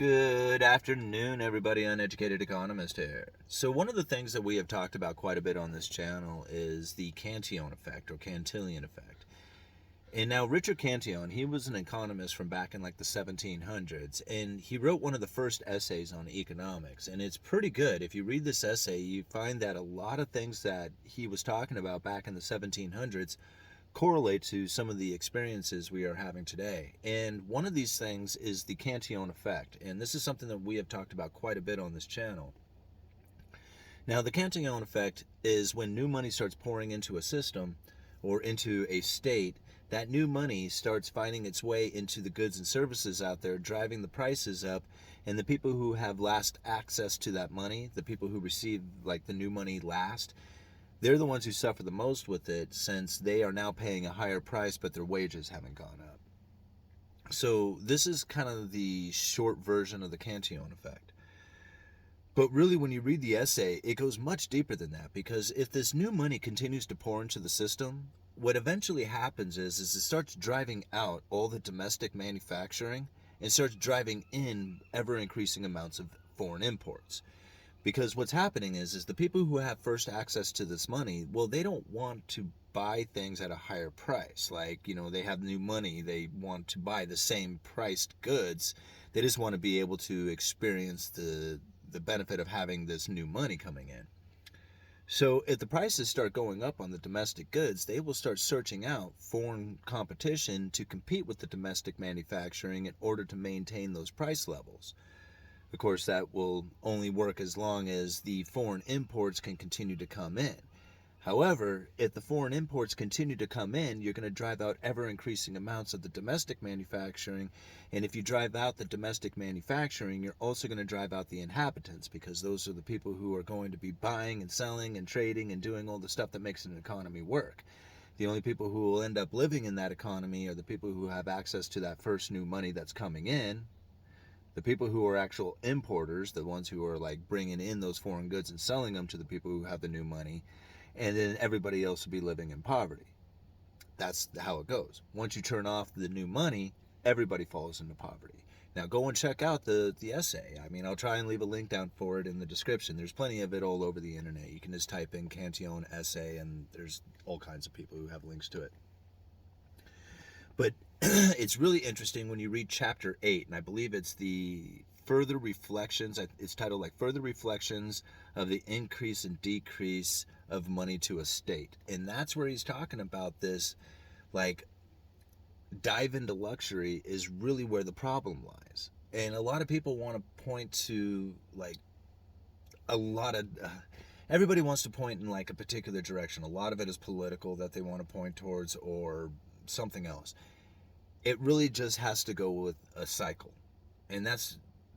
Good afternoon, everybody. Uneducated economist here. So, one of the things that we have talked about quite a bit on this channel is the Cantillon effect or Cantillon effect. And now, Richard Cantillon, he was an economist from back in like the 1700s, and he wrote one of the first essays on economics. And it's pretty good. If you read this essay, you find that a lot of things that he was talking about back in the 1700s correlate to some of the experiences we are having today. And one of these things is the Cantillon effect. And this is something that we have talked about quite a bit on this channel. Now, the Cantillon effect is when new money starts pouring into a system or into a state, that new money starts finding its way into the goods and services out there, driving the prices up, and the people who have last access to that money, the people who receive like the new money last, they're the ones who suffer the most with it, since they are now paying a higher price, but their wages haven't gone up. So this is kind of the short version of the Cantillon effect. But really, when you read the essay, it goes much deeper than that, because if this new money continues to pour into the system, what eventually happens is it starts driving out all the domestic manufacturing and starts driving in ever increasing amounts of foreign imports. Because what's happening is the people who have first access to this money, well, they don't want to buy things at a higher price. Like, they have new money, they want to buy the same priced goods. They just want to be able to experience the benefit of having this new money coming in. So if the prices start going up on the domestic goods, they will start searching out foreign competition to compete with the domestic manufacturing in order to maintain those price levels. Of course, that will only work as long as the foreign imports can continue to come in. However, if the foreign imports continue to come in, you're going to drive out ever-increasing amounts of the domestic manufacturing. And if you drive out the domestic manufacturing, you're also going to drive out the inhabitants, because those are the people who are going to be buying and selling and trading and doing all the stuff that makes an economy work. The only people who will end up living in that economy are the people who have access to that first new money that's coming in. The people who are actual importers, the ones who are like bringing in those foreign goods and selling them to the people who have the new money, and then everybody else will be living in poverty. That's how it goes. Once you turn off the new money, everybody falls into poverty. Now go and check out the essay. I mean, I'll try and leave a link down for it in the description. There's plenty of it all over the internet. You can just type in Cantillon essay, and there's all kinds of people who have links to it. But it's really interesting when you read chapter 8, and I believe it's the further reflections. It's titled like Further Reflections of the Increase and Decrease of Money to a State. And that's where he's talking about this, like, dive into luxury is really where the problem lies. And a lot of people want to point to, like, a lot of... everybody wants to point in, like, a particular direction. A lot of it is political that they want to point towards, or something else. It really just has to go with a cycle. And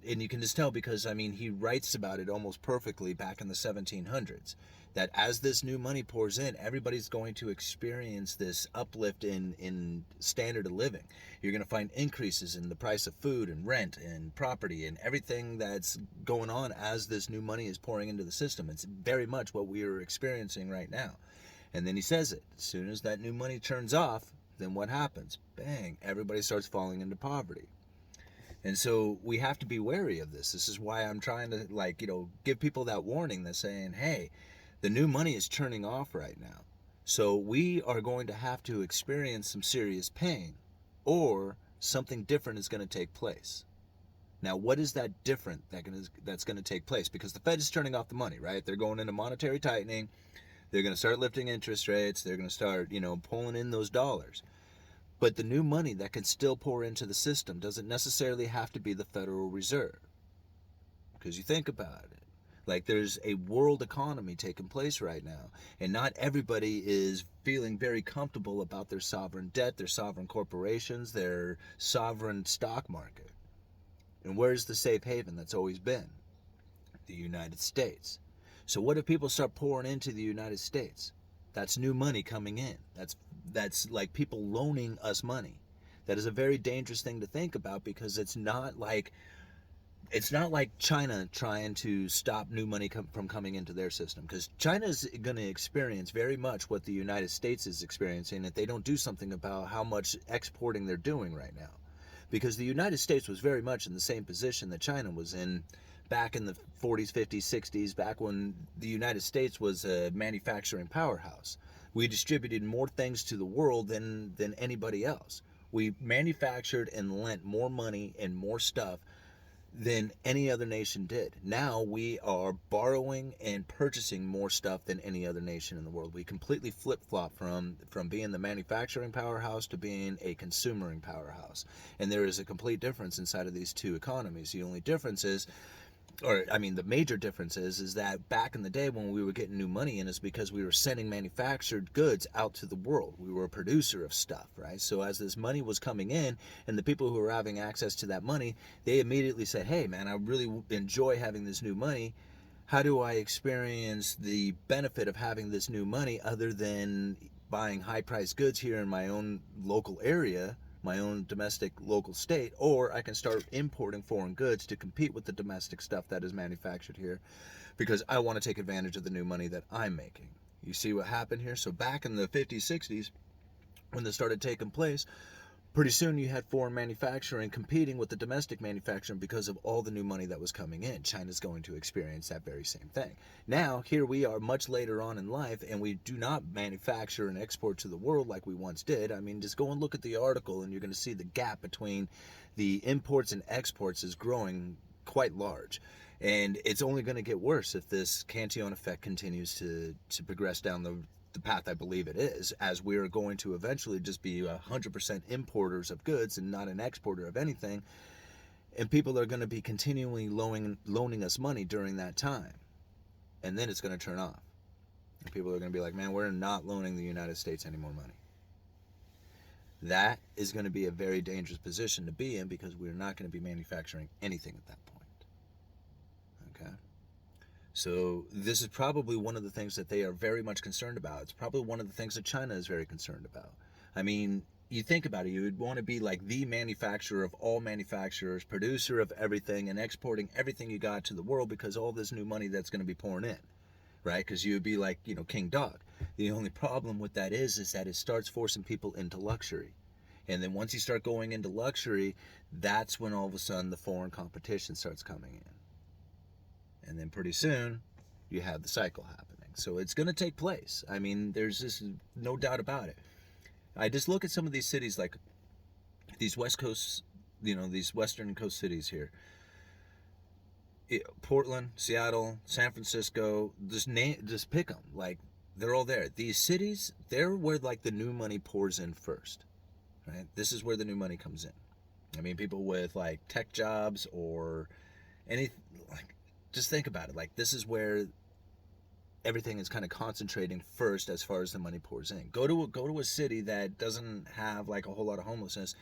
you can just tell, because, I mean, he writes about it almost perfectly back in the 1700s, that as this new money pours in, everybody's going to experience this uplift in standard of living. You're going to find increases in the price of food and rent and property and everything that's going on as this new money is pouring into the system. It's very much what we are experiencing right now. And then he says it, as soon as that new money turns off, then what happens? Bang, everybody starts falling into poverty. And so we have to be wary of this. This is why I'm trying to, give people that warning, that's saying, hey, the new money is turning off right now. So we are going to have to experience some serious pain, or something different is going to take place. Now, what is that different that's going to take place? Because the Fed is turning off the money, right? They're going into monetary tightening. They're going to start lifting interest rates. They're going to start, pulling in those dollars. But the new money that can still pour into the system doesn't necessarily have to be the Federal Reserve. Because you think about it. Like, there's a world economy taking place right now. And not everybody is feeling very comfortable about their sovereign debt, their sovereign corporations, their sovereign stock market. And where's the safe haven that's always been? The United States. So what if people start pouring into the United States? That's new money coming in. That's like people loaning us money. That is a very dangerous thing to think about, because it's not like China trying to stop new money from coming into their system, because China is going to experience very much what the United States is experiencing if they don't do something about how much exporting they're doing right now. because the United States was very much in the same position that China was in back in the 40s, 50s, 60s, back when the United States was a manufacturing powerhouse. We distributed more things to the world than anybody else. We manufactured and lent more money and more stuff than any other nation did. Now we are borrowing and purchasing more stuff than any other nation in the world. We completely flip-flop from being the manufacturing powerhouse to being a consumering powerhouse. And there is a complete difference inside of these two economies. The only difference is, or I mean the major difference is that back in the day when we were getting new money in is because we were sending manufactured goods out to the world. We were a producer of stuff, right? So as this money was coming in and the people who were having access to that money, they immediately said, hey man, I really enjoy having this new money. How do I experience the benefit of having this new money other than buying high priced goods here in my own local area, my own domestic local state, or I can start importing foreign goods to compete with the domestic stuff that is manufactured here because I want to take advantage of the new money that I'm making. You see what happened here? So back in the 50s, 60s, when this started taking place, pretty soon you had foreign manufacturing competing with the domestic manufacturing because of all the new money that was coming in. China's going to experience that very same thing. Now, here we are much later on in life, and we do not manufacture and export to the world like we once did. I mean, just go and look at the article, and you're going to see the gap between the imports and exports is growing quite large. And it's only going to get worse if this Cantillon effect continues to progress down the path I believe it is, as we're going to eventually just be 100% importers of goods and not an exporter of anything, and people are going to be continually loaning us money during that time, and then it's going to turn off, and people are going to be like, man, we're not loaning the United States any more money. That is going to be a very dangerous position to be in because we're not going to be manufacturing anything at that point. Okay. So this is probably one of the things that they are very much concerned about. It's probably one of the things that China is very concerned about. I mean, you think about it, you would want to be like the manufacturer of all manufacturers, producer of everything, and exporting everything you got to the world because all this new money that's going to be pouring in, right? Because you would be like, king dog. The only problem with that is that it starts forcing people into luxury. And then once you start going into luxury, that's when all of a sudden the foreign competition starts coming in. And then pretty soon, you have the cycle happening. So it's going to take place. I mean, there's just no doubt about it. I just look at some of these cities, like these West Coast, these Western Coast cities here. Portland, Seattle, San Francisco, just pick them. Like, they're all there. These cities, they're where, like, the new money pours in first, right? This is where the new money comes in. I mean, people with, like, tech jobs or anything, like, just think about it. Like, this is where everything is kind of concentrating first as far as the money pours in. Go to a city that doesn't have like a whole lot of homelessness,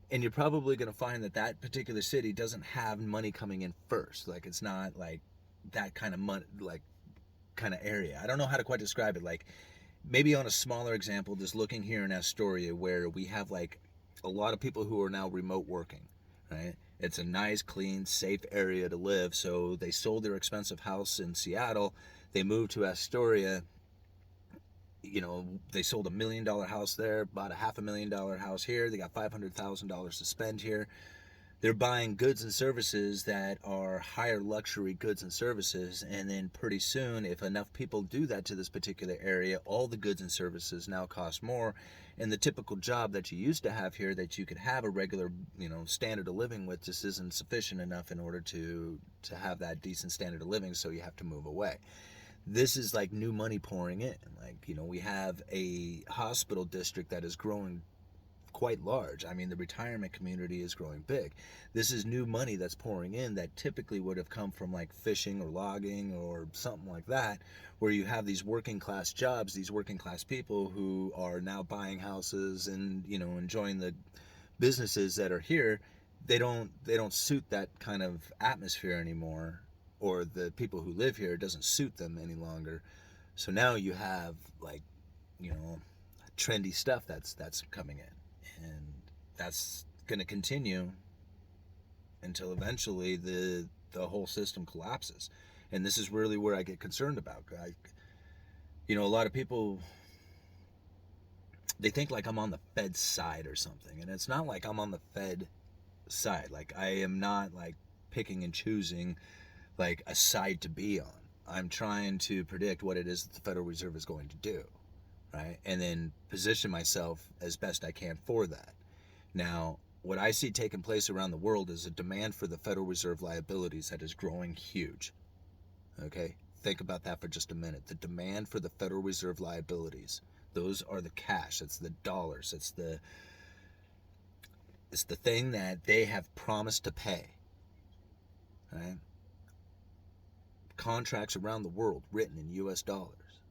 and you're probably going to find that particular city doesn't have money coming in first. Like, it's not like that kind of money, like kind of area. I don't know how to quite describe it. Like, maybe on a smaller example, just looking here in Astoria, where we have like a lot of people who are now remote working, right? It's a nice, clean, safe area to live. So they sold their expensive house in Seattle. They moved to Astoria. They sold $1 million house there, bought a $500,000 house here. They got $500,000 to spend here. They're buying goods and services that are higher luxury goods and services, and then pretty soon, if enough people do that to this particular area, all the goods and services now cost more, and the typical job that you used to have here that you could have a regular, standard of living with just isn't sufficient enough in order to have that decent standard of living, so you have to move away. This is like new money pouring in. Like, we have a hospital district that is growing quite large. I mean, the retirement community is growing big. This is new money that's pouring in that typically would have come from like fishing or logging or something like that, where you have these working class jobs, these working class people who are now buying houses and, enjoying the businesses that are here. They don't suit that kind of atmosphere anymore, or the people who live here, it doesn't suit them any longer. So now you have like, trendy stuff that's coming in. And that's going to continue until eventually the whole system collapses. And this is really where I get concerned about. A lot of people, they think like I'm on the Fed's side or something. And it's not like I'm on the Fed side. Like, I am not like picking and choosing like a side to be on. I'm trying to predict what it is that the Federal Reserve is going to do, right? And then position myself as best I can for that. Now, what I see taking place around the world is a demand for the Federal Reserve liabilities that is growing huge. Okay? Think about that for just a minute. The demand for the Federal Reserve liabilities, those are the cash, it's the dollars, it's the thing that they have promised to pay. Right? Contracts around the world written in US dollars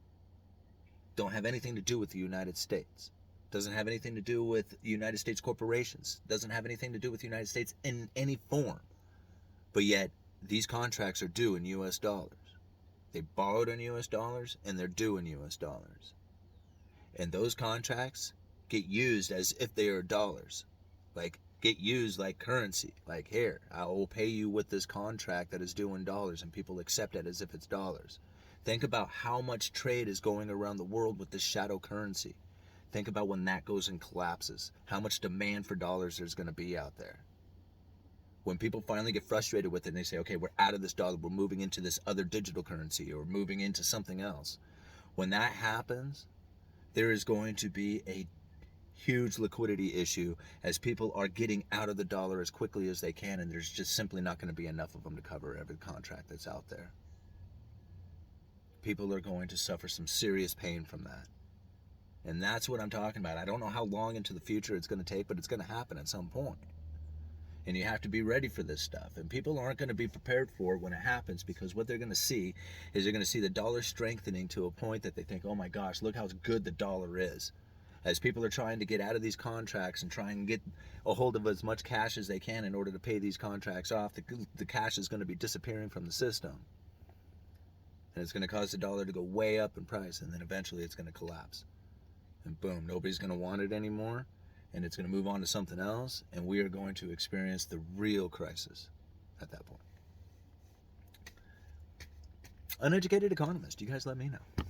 don't have anything to do with the United States. Doesn't have anything to do with United States corporations. Doesn't have anything to do with the United States in any form. But yet, these contracts are due in US dollars. They borrowed in US dollars and they're due in US dollars. And those contracts get used as if they are dollars. Like, get used like currency. Like, here, I will pay you with this contract that is due in dollars, and people accept it as if it's dollars. Think about how much trade is going around the world with this shadow currency. Think about when that goes and collapses, how much demand for dollars there's going to be out there. When people finally get frustrated with it and they say, okay, we're out of this dollar, we're moving into this other digital currency, or moving into something else. When that happens, there is going to be a huge liquidity issue as people are getting out of the dollar as quickly as they can, and there's just simply not going to be enough of them to cover every contract that's out there. People are going to suffer some serious pain from that. And that's what I'm talking about. I don't know how long into the future it's going to take, but it's going to happen at some point. And you have to be ready for this stuff. And people aren't going to be prepared for it when it happens, because what they're going to see is they're going to see the dollar strengthening to a point that they think, oh my gosh, look how good the dollar is. As people are trying to get out of these contracts and try and get a hold of as much cash as they can in order to pay these contracts off, the cash is going to be disappearing from the system. And it's going to cause the dollar to go way up in price, and then eventually it's going to collapse. And boom, nobody's going to want it anymore, and it's going to move on to something else, and we are going to experience the real crisis at that point. Uneducated economist, you guys let me know.